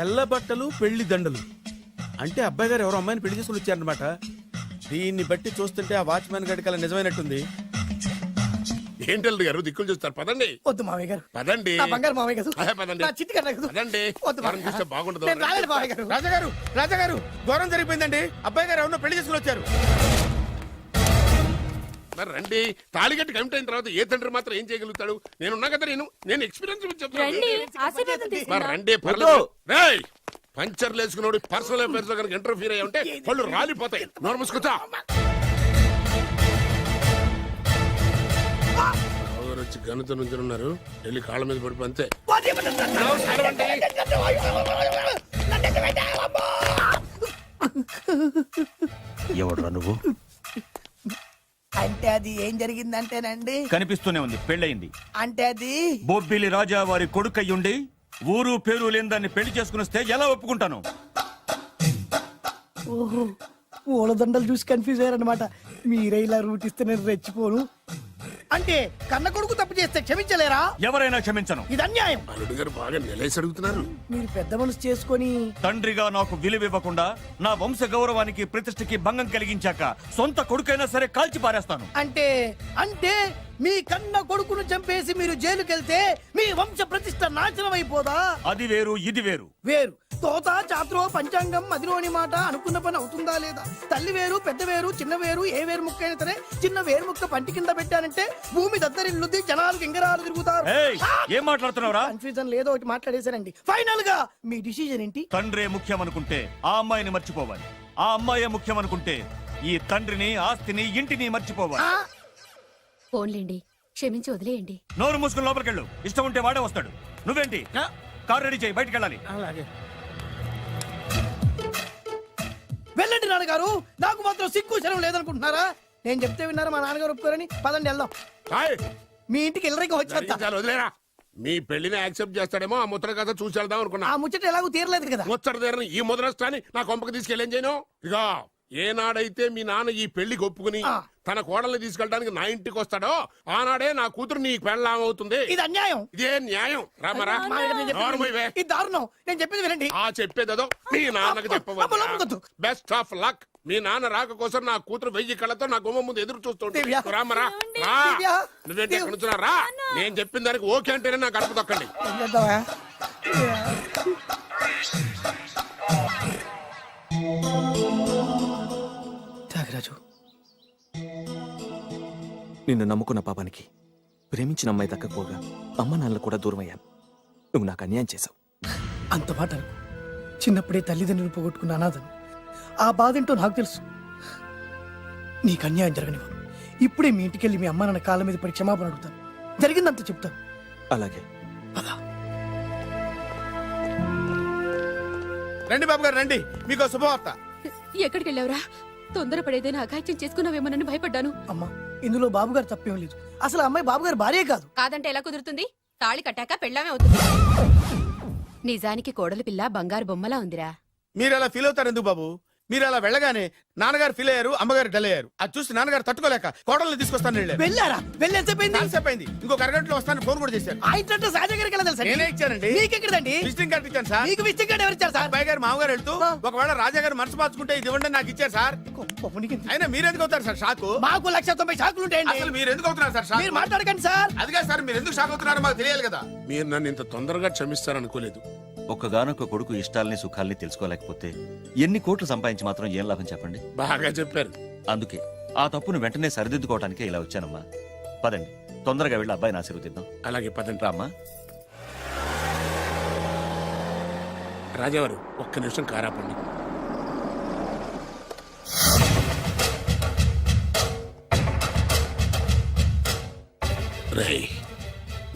తెల్ల బట్టలు పెళ్లి దండలు అంటే అబ్బాయి గారు ఎవరో అమ్మాయిని పెళ్లి చేసుకుని వచ్చారనమాట. దీన్ని బట్టి చూస్తుంటే ఆ వాచ్మెన్ గడి కల నిజమైనట్టుంది. ఏంటల్లుడు గారు దిక్కులు చూస్తారు, పదండి. వద్దు మామయ్య గారు, పదండి. నా బంగారు మామయ్య గారు, అదే పదండి. నా చిట్టి కన్నా గారు. పదండి. వద్దు వారం చూస్తే బాగుండదు. నేను రాలేను మామయ్య గారు. రాజాగారు రాజాగారు ఘోరం జరిగిపోయిందండి. అబ్బాయి గారు ఎవరినో పెళ్లి చేసుకుని వచ్చారు. మరి రండి. తాళిగట్టి కమిట్ అయిన తర్వాత ఏ తండ్రి మాత్రం ఏం చేయగలుగుతాడు? నేనున్నా కదా, నేను ఎక్స్పీరియన్స్ చెప్తాను. మరి రండి, పర్లేదు. రేయ్, పంచర్లు వేసుకున్నాడు పర్సనల్ అఫైర్స్ లో కనుక ఇంటర్ఫీర్ అయ్యి ఉంటే వాళ్ళు రాలిపోతాయి. నోరు మూసుకొచ్చా. వచ్చి గనుత నుంచి ఉన్నారు, వెళ్ళి కాళ్ళ మీద పడిపో అంతే. ఎవడురా నువ్వు? అంటే అది ఏం జరిగిందంటేనండి, కనిపిస్తూనే ఉంది, పెళ్ళయింది. అంటే అది బొబ్బిలి రాజా వారి కొడుకయ్యుండి ఊరు పేరు లేని దాన్ని పెళ్లి చేసుకుని వస్తే ఎలా ఒప్పుకుంటాను? ఓహో, పూలదండలు చూసి కన్ఫ్యూజ్ అయ్యారనమాట. మీరే ఇలా రూట్ ఇస్తే నేను రెచ్చిపోను. అంటే కన్న కొడుకు తప్పు చేస్తే క్షమించలేరా? ఎవరైనా క్షమించను. ఇది అన్యాయం. అల్లుడు గారు బాగా నిలేసి అడుగుతున్నారు. మీరు పెద్ద మనసు చేసుకొని తండ్రిగా నాకు విలువివ్వకుండా నా వంశ గౌరవానికి ప్రతిష్టకి భంగం కలిగించాక సొంత కొడుకైనా సరే కాల్చి పారేస్తాను. అంటే అంటే మీ కన్న కొడుకును చంపేసి మీరు జైలుకెళ్తే మీ వంశ ప్రతిష్ట నాశనం అయిపోదా? అది వేరు, ఇది వేరు. వేరు. తోత చాత్రో పంచాంగం మదిలోని మాట అనుకున్న పని అవుతుందా లేదా? తల్లి వేరు, పెద్ద వేరు, చిన్న వేరు, ఏ వేరు ముక్క అయినా సరే చిన్న వేరు ముక్క పంటి కింద పెట్టానంటే భూమి దద్దరిల్లుద్ది, జనాలు గింగరాలు తిరుగుతారు. ఏయ్, ఏం మాట్లాడుతున్నావురా? కన్ఫ్యూజన్ లేదో ఒకటి మాట్లాడేశారండి. ఫైనల్ గా మీ డిసిజన్ ఏంటి? తండ్రే ముఖ్యం అనుకుంటే ఆ అమ్మాయిని మర్చిపోవాలి. ఆ అమ్మాయే ముఖ్యం అనుకుంటే ఈ తండ్రిని, ఆస్తిని, ఇంటిని మర్చిపోవాలి. ఫోన్లేండి, క్షమించి వదిలేయండి. నోరు మూసుకుని లోపలికెళ్ళు. ఇష్టం ఉంటే వాడే వస్తాడు. నువ్వేంటి? కార్ రెడీ చేయి, బయటికి వెళ్ళాలి. అలాగే. వెళ్ళండి నాన్నగారు, నాకు మాత్రం సిగ్గు శరం లేదనుకుంటున్నారా? నేను చెప్తే విన్నారా? మా నాన్నగారు ఒప్పుకోరని. పదండి వెళ్దాం. హాయ్, మీ ఇంటికి ఎల్లరికి వచ్చేస్తా. జరిగించాలి, వదిలేరా. మీ పెళ్లిని యాక్సెప్ట్ చేస్తాడేమో, ఆ ముద్ర కథ చూసి వెళ్దాం అనుకున్నా. ఆ ముచ్చట ఎలాగో తీరలేదు కదా. ముచ్చట తీరని ఈ ముద్రష్టాన్ని నా కొంపకి తీసుకెళ్ళేం చేయను. ఇక ఏనాడైతే మీ నాన్న ఈ పెళ్లికి ఒప్పుకుని తన కోడల్ని తీసుకెళ్ళడానికి నా ఇంటికి వస్తాడో ఆనాడే నా కూతురు నీ పెళ్ళాం అవుతుంది. ఇది అన్యాయం. ఇదే న్యాయం. రామరా, ఇది దారుణం. నేను చెప్పేది వినండి. ఆ చెప్పేదేదో మీ నాన్నకు చెప్పవచ్చు. Best of luck. మీ నాన్న రాక కోసం నా కూతురు 1000 కళ్ళతో నా గుమ్మ ముందు ఎదురు చూస్తుంటే రామరా, నువ్వేంటి ఎక్కడ నుంచున్నా రా. నేను చెప్పిన దానికి ఓకే అంటేనే నా గడప తొక్కండి. త్యాగరాజు, నిన్ను నమ్ముకున్న పాపానికి ప్రేమించిన అమ్మాయి దక్కకపోగా అమ్మ నాన్నలు కూడా దూరం అయ్యాను. నువ్వు నాకు అన్యాయం చేశావు. అంత మాట అనకు. చిన్నప్పుడే తల్లిదండ్రులు పోగొట్టుకున్న అనాథను. ఆ బాధ ఏంటో నాకు తెలుసు. నీకు అన్యాయం జరగనివ్వను. ఇప్పుడే మీ ఇంటికి వెళ్ళి మీ అమ్మ నాన్న కాళ్ళ మీద పడి క్షమాపణ అడుగుతాను. జరిగిందంత చెప్తాను. అలాగే. రండి బాబు గారు రండి, మీకు శుభవార్త. ఎక్కడికి వెళ్ళావురా? తొందరపడేదైనా అఘాయిత్యం చేసుకున్నావేమోనని భయపడ్డాను. అమ్మా, ఇందులో బాబుగారు తప్పేం లేదు. అసలు అమ్మాయి బాబుగారు భార్యే కాదు. కాదంటే ఎలా కుదురుతుంది? తాళి కట్టాక పెళ్ళామే అవుతుంది. నిజానికి కోడలి పిల్ల బంగారు బొమ్మలా ఉందిరా. మీరు అలా ఫీల్ అవుతారు ఎందుకు బాబు? మీరు అలా వెళ్ళగానే నాన్నగారు ఫీల్ అయ్యారు, అమ్మగారు డల్ అయ్యారు. అది చూసి నాన్నగారు తట్టుకోలేక కోడల్ని తీసుకొస్తాను వెళ్ళారా? వెళ్ళేసేపోయింది. ఇంకొక అరగంటలో వస్తాను ఫోన్ కూడా చేశారు. నేనే ఇచ్చానండి. మీకెక్కడండి? విజిటింగ్ కార్డు ఇచ్చాను సార్. మీకు విజిటింగ్ కార్డు ఎవరు ఇచ్చారు సార్? అబ్బాయి గారు మామగారు వెళ్తూ ఒకవేళ రాజా గారు మనసు మార్చుకుంటే ఇది ఇవ్వండి నాకు ఇచ్చారు సార్. అయినా మీరు ఎందుకు అవుతారు సార్ షాక్? మాకు 190 షాకులు ఉంటాయండి. అసలు మీరు ఎందుకు అవుతున్నారు సార్ షాక్? మీరు మాట్లాడకండి సార్. అదిగా సార్, మీరు ఎందుకు షాక్ అవుతున్నారో మాకు తెలియాలి కదా. మీరు నన్ను ఇంత తొందరగా క్షమిస్తారనుకోలేదు. ఒక్కగానొక్క కొడుకు ఇష్టాలని సుఖాల్ని తెలుసుకోలేకపోతే ఎన్ని కోట్లు సంపాదించి మాత్రం ఏం లాభం చెప్పండి? బాగా చెప్పారు. అందుకే ఆ తప్పును వెంటనే సరిదిద్దుకోవడానికే ఇలా వచ్చానమ్మా. పదండి, తొందరగా వెళ్ళి అబ్బాయిని ఆశీర్వదిద్దాం. అలాగే పదండి. రామ్మా. రాజావారు ఒక్క నిమిషం కారాపండి. రేయ్,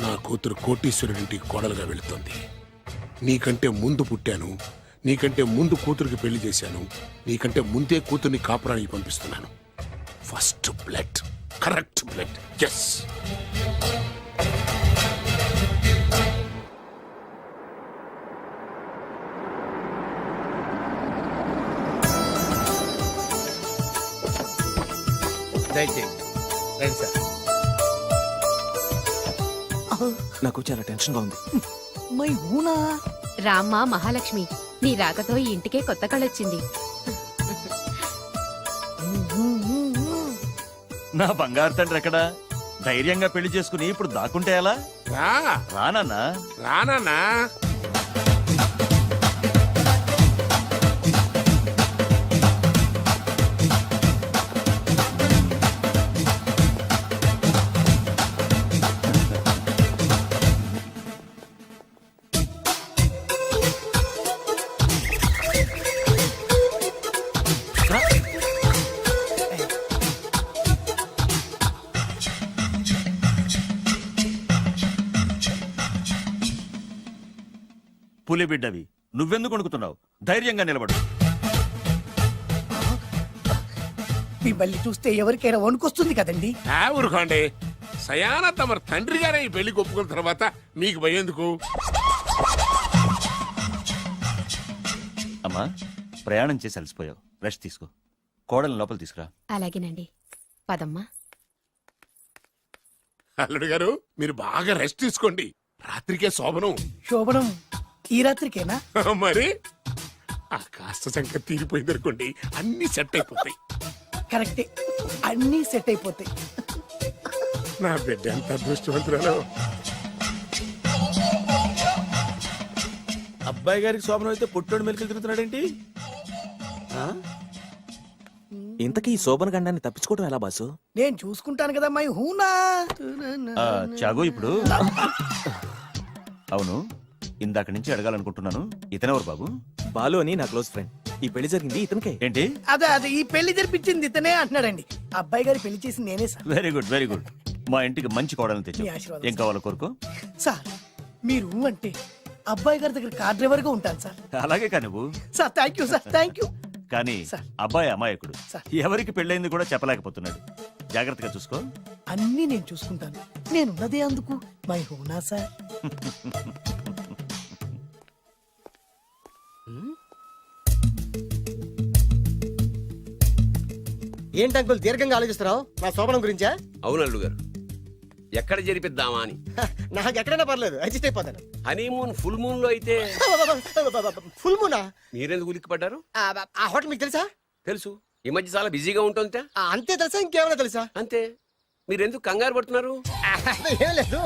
నా కూతురు కోటీశ్వరుడింటికి కోడలుగా వెళుతోంది. నీకంటే ముందు పుట్టాను, నీకంటే ముందు కూతురికి పెళ్లి చేశాను, నీకంటే ముందే కూతుర్ని కాపురానికి పంపిస్తున్నాను. First blood, correct blood. Yes. రండి సార్. నాకు చాలా టెన్షన్ గా ఉంది. మై హూనా రామ్మ మహాలక్ష్మి, నీ రాకతో ఈ ఇంటికే కొత్త కళొచ్చింది. నా బంగారు తండ్రి ఎక్కడా? ధైర్యంగా పెళ్లి చేసుకుని ఇప్పుడు దాక్కుంటే ఎలా? రా రానన్నా. రానా పులి బిడ్డవి, నువ్వెందుకు వణుకుతున్నావు? ధైర్యంగా నిలబడు. మిమ్మల్ని చూస్తే ఎవరికైనా వణుకొస్తుంది కదండి. ఊరుకోండి. సయానా తమ తండ్రి గారే ఈ పెళ్లి ఒప్పుకున్న తర్వాత మీకు భయందుకు? అమ్మా, ప్రయాణం చేసి అలసిపోయావు, రెస్ట్ తీసుకో. కోడలు లోపల తీసుకురా. అలాగేనండి, పదమ్మా. అల్లుడు గారు మీరు బాగా రెస్ట్ తీసుకోండి. రాత్రికే శోభనం. శోభనం ఈ రాత్రికేనా? మరి ఆ కాస్త సంఖ్య తీరిపోయింది అనుకోండి, అన్ని సెట్ అయిపోతాయి. కరెక్టే, అన్నీ సెట్ అయిపోతాయి. నా బిడ్డ ఎంత అదృష్టవంతురాలు. అబ్బాయి గారికి శోభనం అయితే పుట్టోడు మెలికలు తిరుగుతున్నాడేంటి? ఆ? ఇంతకీ ఈ శోభన గండాన్ని తప్పించుకోవడం ఎలా బాసు? నేను చూసుకుంటాను కదా మై హూనా. చాగు ఇప్పుడు. అవును, ఇందాక నుంచి అడగాలనుకుంటున్నాను, ఇతనెవరు బాబు? బాలు అని నా క్లోజ్ ఫ్రెండ్. ఈ పెళ్లి జరిగింది ఇతనికే. ఏంటి? అదే ఈ పెళ్లి జరిపించింది ఇతనే అంటున్నాడండి. అబ్బాయి గారి పెళ్లి చేసింది నేనే sir. Very good, very good. మా ఇంటికి మంచి కోడలు తెచ్చు. మీ ఆశీర్వాదం ఏం కావాలో కోరుకో. సార్ మీరు అంటే అబ్బాయి గారి దగ్గర కార్ డ్రైవర్ గా ఉంటాను సార్. అలాగే కా నువ్వు. Sir thank you sir, thank you. కానీ సార్. అబ్బాయి అమాయకుడు, సార్. ఎవరికి పెళ్ళైంది కూడా చెప్పలేకపోతున్నాడు. జాగ్రత్తగా చూసుకో. అన్నీ నేను చూసుకుంటాను. నేనున్నదే అందుకు మై హూనా సార్. ఏంటి అంకుల్ దీర్ఘంగా ఆలోచిస్తున్నావు? నా శోభనం గురించా? అవును అల్లుడు గారు, ఎక్కడ జరిపిద్దామా అని. నాకు ఎక్కడైనా పర్లేదు, అడ్జస్ట్ అయిపోతాను. హనీమూన్ ఫుల్ మూన్ లో అయితే ఫుల్ మూనా? మీరెందుకు ఉలిక్కిపడ్డారు? ఆ హోటల్ మీకు తెలుసా? తెలుసు, ఈ మధ్య చాలా బిజీగా ఉంటుందిట. అంతే తెలుసా, ఇంకేమైనా తెలుసా? అంతే. మీరెందుకు కంగారు పడుతున్నారు? ఏం లేదు,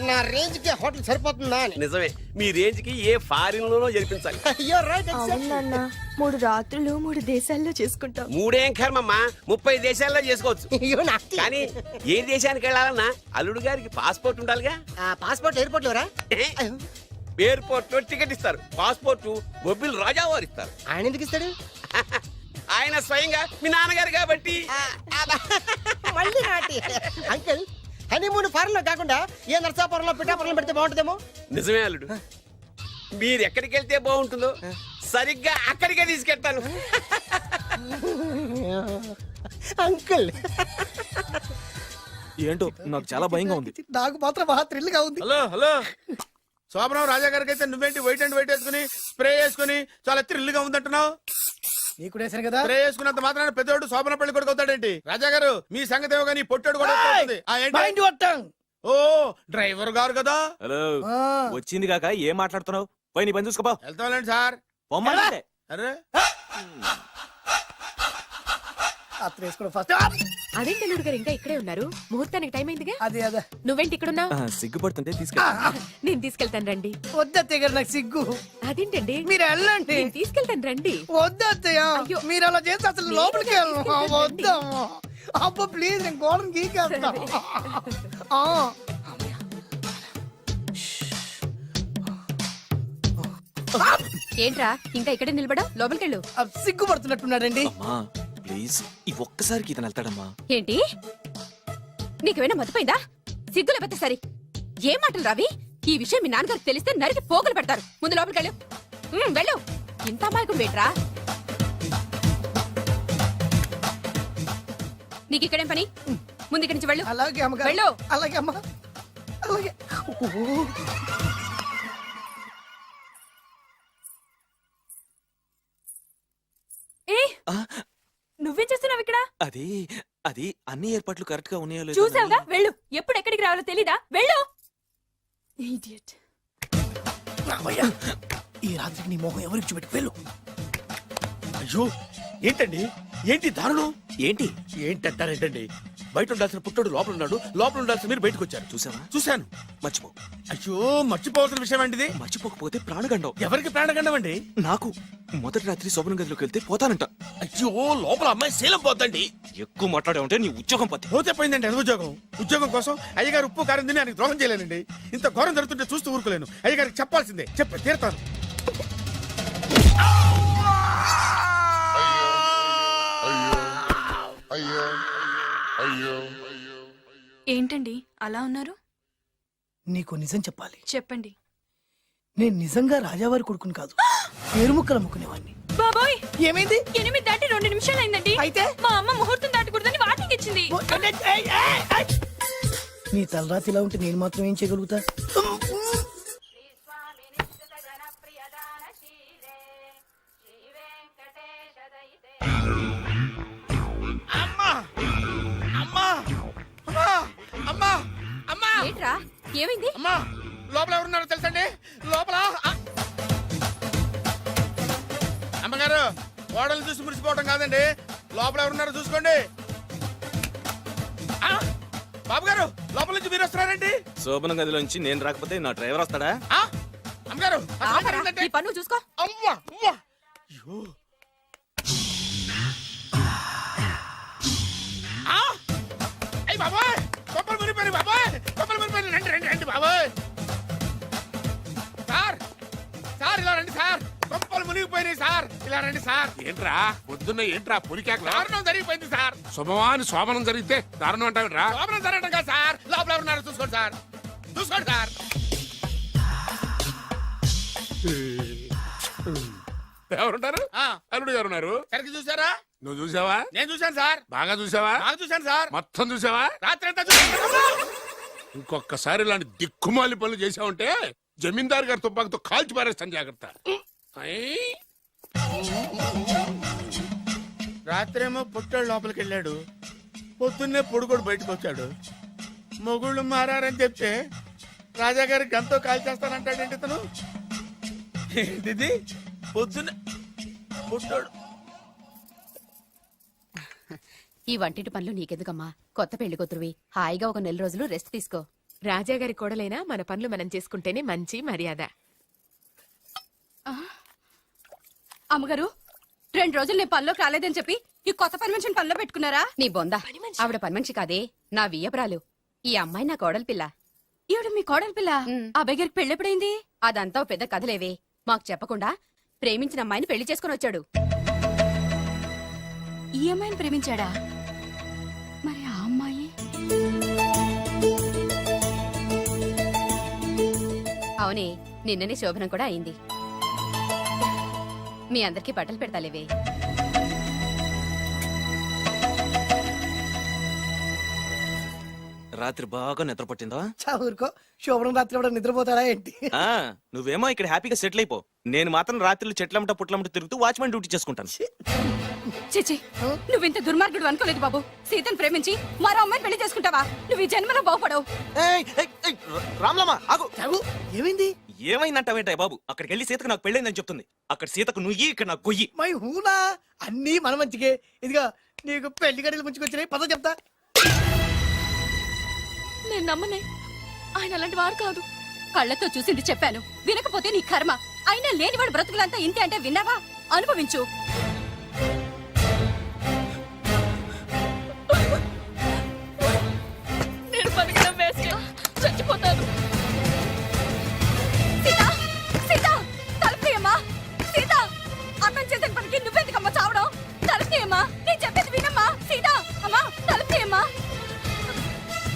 నా రేంజ్ కి హోటల్ సరిపోతుందా అని. నిజమే, మీ రేంజ్ కి ఏ ఫారిన్ లోనో జరిపించాలి. You're right, exactly. అవునన్నా 3 రాత్రులు 3 దేశాల్లో చేసుకుంటాం. మూడేం కర్మమ్మా, 30 దేశాల్లో చేసుకోవచ్చు. You're nasty. కానీ ఏ దేశానికి వెళ్ళాలన్నా అల్లుడు గారికి పాస్పోర్ట్ ఉండాలిగా. Passport airport LoRa? ఎయిర్పోర్ట్ లో టికెట్ ఇస్తారు, పాస్పోర్ట్ బొబ్బిల్ రాజా వారు ఇస్తారు. ఆయన ఎందుకు ఇస్తాడు? ఆయన స్వయంగా మీ నాన్నగారు కాబట్టి. మళ్ళీ నాటి అంకుల్, హనీమూన్ ఫారెన్ లో కాకుండా ఏ నర్సాపురంలో పిఠాపురంలో పెడితే బాగుంటుందేమో. నిజమే అల్లుడు, మీరు ఎక్కడికి వెళ్తే బాగుంటుందో సరిగ్గా అక్కడికే తీసుకెళ్తాను. అంకుల్ ఏంటో నాకు చాలా భయంగా ఉంది. నాకు మాత్రం బాగా థ్రిల్ గా ఉంది. హలో హలో, శోభనం రాజా గారికి అయితే నువ్వేంటి వైట్ అండ్ వైట్ వేసుకుని స్ప్రే వేసుకుని చాలా థ్రిల్ గా ఉందంటున్నావు? నీకు వేసాను కదా. స్ప్రే వేసుకున్నంత మాత్రాన పెద్దోడు శోభన పెళ్లి కొడుకు అవుతాడేంటి? రాజా గారు మీ సంగతి ఏమో కానీ పొట్టోడు కూడా అవుతుంది. ఏంటి? Mind your tongue. ఓ డ్రైవర్ గారు కదా, హలో, ఆ, వచ్చింది కాక ఏం మాట్లాడుతున్నావు? పోయి నీ పని చూసుకోపా. వెళ్తాంలేండి సార్. పొమ్మంటే అరే అత్ర వేసుకోవడం ఫస్ట్. అదేంటి అల్లుడు గారు ఇంకా ఇక్కడే ఉన్నారు? ముహూర్తానికి టైం అయిందిగా. అదే నువ్వేంటి ఇక్కడున్నావు? సిగ్గుపడుతుంటే తీసుకెళ్ళి. నేను తీసుకెళ్తాను రండి. వద్దత్తయ్య గారు, నాకు సిగ్గు. అదేంటండి? మీరు వెళ్ళండి. నేను తీసుకెళ్తాను రండి. వద్దత్తయ్య, అయ్యో. మీరు అలా చేస్తే అసలు మీరు లోపలికి కూడా వెళ్ళను. తీసుకెళ్ళండి. వద్దా అబ్బా ప్లీజ్, నేను గోడను గీకేస్తా. ఆ. ఏంట్రా ఇంకా ఇక్కడే నిలబడా? లోపలికెళ్ళు. సిగ్గుపడుతున్నట్టున్నాడండి. అమ్మా ప్లీజ్, ఈ ఒక్కసారికి ఇతను వెళ్తాడమ్మా. ఏంటి? నీకేమైనా మతిపోయిందా? సిగ్గు లేకపోతే సరి. ఏ మాటలు రావి? ఈ విషయం మీ నాన్నగారికి తెలిస్తే నరికి పోగులు పెడతారు. ముందు లోపలికెళ్ళు. వెళ్ళు. ఇంత అమాయకుడు వేట్రా? నీకు ఇక్కడేం పని? ముందు ఇక్కడి నుంచి వెళ్ళు. అలాగే అమ్మగారు. వెళ్ళు. అలాగే అమ్మా, అలాగే. నువ్వేం చేస్తున్నావు ఇక్కడ? అది అది అన్ని ఏర్పాట్లు కరెక్ట్ గా ఉన్నాయో లేదో చూసావుగా, అని- వెళ్ళు. ఎప్పుడు ఎక్కడికి రావాలో తెలీదా? వెళ్ళు. Idiot. రామయ్య, ఈ రాత్రికి నీ మొహం ఎవరికి చూపెట్టి వెళ్ళు. అయ్యో ఏంటండి ఏంటి దారుణం ఏంటి ఏంటంటారేంటండి బయట ఉండాల్సిన పుట్టోడు లోపల ఉన్నాడు లోపల ఉండాల్సిన మీరు బయటకు వచ్చారు చూసావా? చూశాను మర్చిపో. అయ్యో మర్చిపోవాల్సిన విషయం అండి ఇది మర్చిపోకపోతే ప్రాణగండం. ఎవరికి ప్రాణగండం అండి నాకు మొదటి రాత్రి శోభన గదిలోకి వెళ్తే పోతానంట. అయ్యో లోపల అమ్మాయి శీలం పోద్దండి ఎక్కువ మాట్లాడే ఉంటే నీ ఉద్యోగం పత్తి. పోతే పోయిందండి అది ఉద్యోగం కోసం అయ్యగారు ఉప్పు కారం తిని ఆయనకి ద్రోహం చేయలేనండి ఇంత ఘోరం జరుగుతుంటే చూస్తూ ఊరుకోలేను అయ్యగారికి చెప్పాల్సిందే చెప్పి తీరుతాను ఏంటండి అలా ఉన్నారు? నీకు నిజం చెప్పాలి. చెప్పండి. నేను నిజంగా రాజావారి కొడుకుని కాదు, పేరుముక్కలు అమ్ముకునేవాడిని. బాబోయ్, ఏమైంది? 8 దాటి 2 నిమిషాలు అయిందండి. అయితే మా అమ్మ ముహూర్తం దాటకూడదని వాటికి ఇచ్చింది. నీ తలరాతి ఇలా ఉంటే నేను మాత్రం ఏం చేయగలుగుతా? ఏంట్రా ఏమైంది? అమ్మా లోపల ఎవరున్నారో తెలుసండి లోపల అమ్మగారు ఓడలు చూసి మురిసిపోవడం కాదండి లోపల ఎవరున్నారో చూసుకోండి బాబు గారు లోపల నుంచి మీరు వస్తున్నారండి శోభన గదిలోంచి నేను రాకపోతే నా డ్రైవర్ వస్తాడా? అమ్మగారు ఆగరా, నీ పన్ను చూసుకో. అమ్మా అమ్మా అయ్యో అయ్యి బాబాయ్ కొప్పలు మునిపోయి బాబాయ్ కొప్పలు మునిపోయి రండి రండి రండి బాబాయ్ సార్ సార్ ఇలా రండి సార్ కొప్పలు మునిగిపోయినాయి సార్ ఇలా రండి సార్ ఏంట్రా పొద్దున్న ఏంట్రా పులికేకలా? దారుణం జరిగిపోయింది సార్ శుభమాని శోభనం జరిగితే దారుణం అంటావురా? లోపల జరగడం కాదు సార్ లోపల ఎవరున్నారో చూసుకోండి సార్ చూసుకోండి సార్ ఎవరుంటారు? ఆ, అల్లుడు గారు ఉన్నారు. సరిగ్గా చూసారా నువ్వు చూసావా? నేను చూశాను సార్ బాగా చూసావా? బాగా చూశాను సార్ మొత్తం చూసావా? రాత్రి అంతా చూశాను ఇంకొకసారి ఇలాంటి దిక్కుమాలి పనులు చేసావంటే జమీందారు గారి తుపాకుతో కాల్చి పారేస్తాను, జాగ్రత్త. రాత్రేమో పుట్టాడు లోపలికి వెళ్ళాడు పొద్దున్నే పొడుగోడు బయటకు వచ్చాడు మొగుళ్ళు మారని చెప్తే రాజాగారి గంతో కాల్ చేస్తానంటాడేంటి ఇతను ఏంటిది పొద్దున్నే పుట్టాడు ఈ వంటింటి పనులు నీకెందుకమ్మా? కొత్త పెళ్లి కూతురువి హాయిగా ఒక 4 రోజులు రెస్ట్ తీసుకో. రాజాగారి కోడలైనా మన పనులు మనం చేసుకుంటేనే మంచి మర్యాద. అమ్మగారు 2 రోజులు నేను పనిలోకి రాలేదని చెప్పి ఈ కొత్త పని మనిషిని పనిలో పెట్టుకున్నారా? నీ బొంద ఆవిడ పని మనిషి కాదే, నా వియ్యపురాలు. ఈ అమ్మాయి నా కోడలి పిల్ల. ఈవిడ మీ కోడలి పిల్ల? అబ్బాయి గారికి పెళ్ళెప్పుడైంది? అదంతా ఓ పెద్ద కథలేవే, మాకు చెప్పకుండా ప్రేమించిన అమ్మాయిని పెళ్లి చేసుకుని వచ్చాడు. ఈ అమ్మాయిని ప్రేమించాడా? మరి ఆ అమ్మాయి? అవునే, నిన్ననే శోభనం కూడా అయింది. మీ అందరికి బట్టలు పెడతాలేవే. రాత్రి బాగా నిద్ర పట్టిందా? ఊరుకో, శోభనం రాత్రి ఎవడ నిద్రపోతాడా ఏంటి? ఆ, నువ్వేమో ఇక్కడ హ్యాపీగా సెటిల్ అయిపో. నేను మాత్రం రాత్రులు చెట్లమ్మట పుట్లమ్మట తిరుగుతూ వాచ్మెన్ డ్యూటీ చేసుకుంటాను. చిచి, నువ్వింత దుర్మార్గుడు అనుకోలేదు బాబు. సీతను ప్రేమించి మరో అమ్మాయిని పెళ్లి చేసుకుంటావా? నువ్వు ఈ జన్మలో బాగుపడవు. రామ్లమ్మా ఆగు. ఏమైంది? ఏమైందంటావేంటాయి బాబు? అక్కడికి వెళ్ళి సీతకు నాకు పెళ్ళైందని చెప్తుంది. అక్కడ సీతకు నుయ్యి, ఇక్కడ నాకు గొయ్యి. మై హూనా, అన్నీ మన మంచికే. ఇదిగా నీకు పెళ్లి గడిలు ముంచుకొచ్చినాయి, పద చెప్తా. నేను నమ్మనే, ఆయన అలాంటి వారు కాదు. కళ్ళతో చూసింది చెప్పాను, వినకపోతే నీ కర్మ. అయినా లేనివాడు బ్రతుకులంతా ఇంతే అంటే విన్నావా? అనుభవించు. నేను బతకడం వేస్ట్, చచ్చిపోతాను. సీత, సీత, తలుపు తీయమ్మా. సీత, అన్నం చేసిన పనికి నువ్వెందుకమ్మా చావడం? తలుపు తీయమ్మా, నేను చెప్పేది వినమ్మా. సీత, అమ్మా తలుపు తీయమ్మా.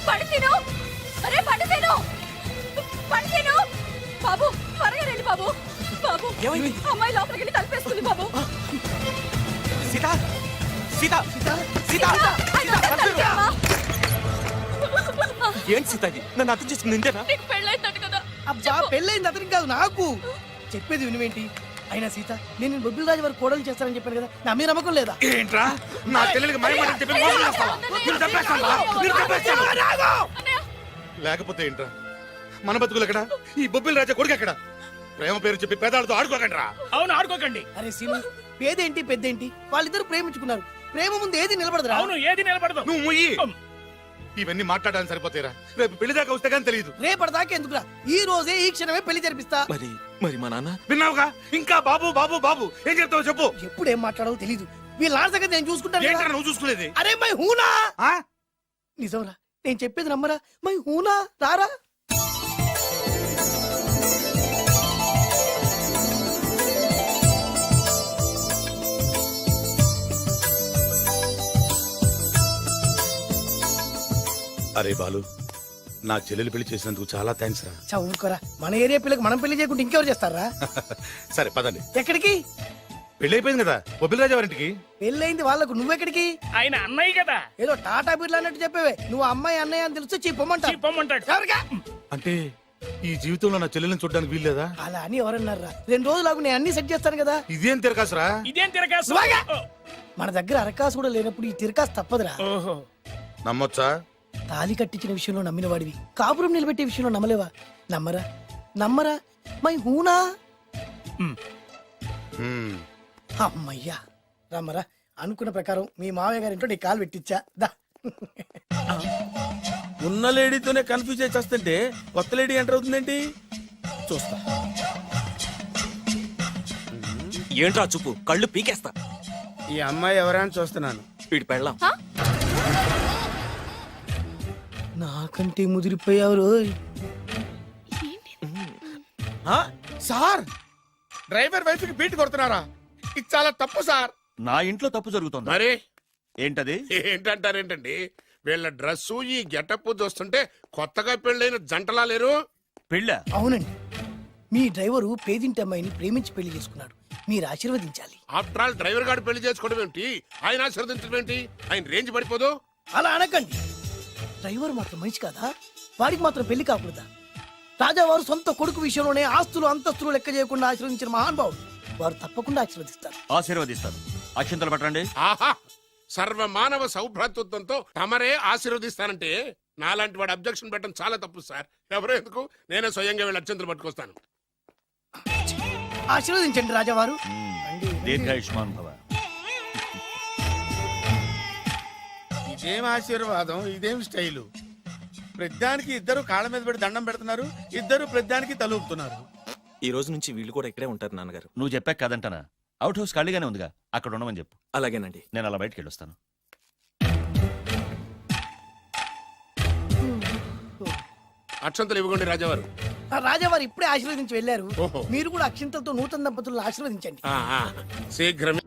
పడితేను, అరే పడితేను, పడితేను. బాబు త్వరగా రండి బాబు. బాబు, అమ్మాయి లోపలికి వెళ్ళి తలుపేసుకుంది బాబు. సీత, సీత, సీత, ఏంటి సీత ఇది? నన్ను అర్థం చేసుకుంది ఇంతేనా? నీకు పెళ్ళైందట కదా? అబ్బా, పెళ్ళైంది అతనికి కాదు, నాకు. చెప్పేది వినువేంటి? అయినా సీత, నేను బొబ్బిల్ రాజు వారి కోడలు చేస్తానని చెప్పాను కదా, నా మీద నమ్మకం లేదా? ఏంట్రా నా చెల్లెలికి మైమాట చెప్పి మోసం చేస్తావా? నిన్ను చంపేస్తావా? నిన్ను చంపేస్తావా? లేకపోతే ఏంట్రా మన బతుకులు ఎక్కడ? ఈ బొబ్బిల్ రాజా కొడుకు ఎక్కడ? ప్రేమ పేరు చెప్పి పేదాలతో ఆడుకోకండి రా. అవును ఆడుకోకండి. అరే సీను, పేదేంటి పెద్దేంటి, వాళ్ళిద్దరు ప్రేమించుకున్నారు. ప్రేమ ముందు ఏది నిలబడదురా. అవును ఏది నిలబడదు. నువ్వు ముయ్యి. ఇవన్నీ మాట్లాడడానికి సరిపోతాయిరా. రేపు పెళ్లి దాకా వస్తే కానీ తెలియదు. రేపటిదాకా ఎందుకురా, ఈ రోజే ఈ క్షణమే పెళ్లి జరిపిస్తా. మరి మా నాన్న విన్నావుగా? ఇంకా బాబు బాబు బాబు ఏం చెప్తావు చెప్పు. ఎప్పుడు ఏం మాట్లాడాలో తెలీదు. వీళ్ళ నాన్న సంగతి నేను చూసుకుంటాను ఏంటన్నా కదా. నువ్వు చూసుకునేది? అరే మై హూనా. ఆ? నిజంరా, నేను చెప్పేది నమ్మరా. మై హూనా, రారా. అరే బాలు, నా చెల్లెలు పెళ్లి చేసినందుకు చాలా థ్యాంక్స్ రా. చదువుకోరా, మన ఏరియా పిల్లకి మనం పెళ్లి చేయకుండా ఇంకెవరు చేస్తారా? సరే పదండి. ఎక్కడికి? పెళ్లి అయిపోయింది కదా, బొబ్బిలి రాజా వారింటికి. పెళ్ళయింది వాళ్ళకు, నువ్వెక్కడికి? ఆయన అన్నయ్య కదా. ఏదో టాటా బిర్లా అన్నట్టు చెప్పేవే. నువ్వు అమ్మాయి అన్నయ్య అని తెలుసు చెప్పమంటా. చెప్పమంటాడు. ఎవరికా? అంటే ఈ జీవితంలో నా చెల్లెల్ని చూడడానికి వీల్లేదా? అలా అని ఎవరన్నారా? 2 రోజులకు నేను అన్ని సెట్ చేస్తాను కదా. ఇదేం తిరగాసురా? ఇదేం తిరగాసు. నువ్వాగా. మన దగ్గర అరకాసు కూడా లేనప్పుడు ఈ తిరకాసు తప్పదురా. ఓహో. నమ్మొచ్చా? తాలి కట్టించిన విషయంలో నమ్మిన వాడివి, కాపురం నిలబెట్టే విషయంలో నమ్మలేవా? నమ్మరా నమ్మరా. మై హూనా. హ్మ్. అమ్మయ్యా, రమ్మరా. అనుకున్న ప్రకారం మీ మావయ్య గారింట్లో నీ కాలు పెట్టించా. దా. ఉన్న లేడీతోనే కన్ఫ్యూజ్ అయి చేస్తుంటే కొత్త లేడీ ఎంటర్ అవుతుందేంటి? చూస్తా. ఏంట్రా చూపు, కళ్ళు పీకేస్తా. ఈ అమ్మాయి ఎవరా అని చూస్తున్నాను. వీడి పెళ్ళాం. నాకంటే ముదిరిపోయావు రోయ్. సార్, డ్రైవర్ వైఫ్ కి బీట్ కొడుతున్నారా? ఇది చాలా తప్పు సార్. నా ఇంట్లో తప్పు జరుగుతుంది. మరి ఏంటది? ఏంటంటారేంటండి? వీళ్ళ డ్రెస్సు ఈ గెటప్ చూస్తుంటే కొత్తగా పెళ్ళైన జంటలా లేరు. పెళ్ళ? అవునండి, మీ డ్రైవరు పేదింటి అమ్మాయిని ప్రేమించి పెళ్లి చేసుకున్నాడు. మీరు ఆశీర్వదించాలి. ఆఫ్టర్ ఆల్ డ్రైవర్ గారు పెళ్లి చేసుకోవడం ఏంటి, ఆయన ఆశీర్వదించడం ఏంటి? ఆయన రేంజ్ పడిపోదు. అలా అనకండి. డ్రైవర్ మాత్రం మనిషి కాదా? వాడికి మాత్రం పెళ్లి కాకూడదా? రాజావారు సొంత కొడుకు విషయంలోనే ఆస్తులు అంతస్తులు లెక్క చేయకుండా ఆశీర్వదించిన మహానుభావుడు. వారు తప్పకుండా ఆశీర్వదిస్తారు. ఆశీర్వదిస్తాను. అక్షంతలు పట్టండి. ఆహా, సర్వ మానవ సౌభ్రాతృత్వంతో తమరే ఆశీర్వదిస్తానంటే నాలాంటి వాడు అబ్జెక్షన్ పెట్టడం చాలా తప్పు సార్. ఎవరో ఎందుకు, నేనే స్వయంగా వీళ్ళ అత్యంతలు పట్టుకొస్తాను. ఆశీర్వదించండి రాజావారు. దీర్ఘాయుష్మాన్ భవ. ఇదేం ఆశీర్వాదం, ఇదేం స్టైలు? ప్రద్దానికి ఇద్దరు కాళ్ళ మీద పెట్టి దండం పెడుతున్నారు, ఇద్దరు ప్రద్దానికి తలూపుతున్నారు. ఈ రోజు నుంచి వీళ్ళు కూడా ఇక్కడే ఉంటారు నాన్నగారు. నువ్వు చెప్పాక కాదంటానా? అవుట్ హౌస్ ఖాళీగానే ఉందిగా, అక్కడ ఉండమని చెప్పు. అలాగేనండి. నేను అలా బయటకు వెళ్ళొస్తాను. అక్షంతలు ఇవ్వకండి రాజావారు. రాజావారు ఇప్పుడే ఆశీర్వదించి వెళ్ళారు. ఓహో. మీరు కూడా అక్షింతలతో నూతన దంపతులను ఆశీర్వదించండి. శీఘ్రమే.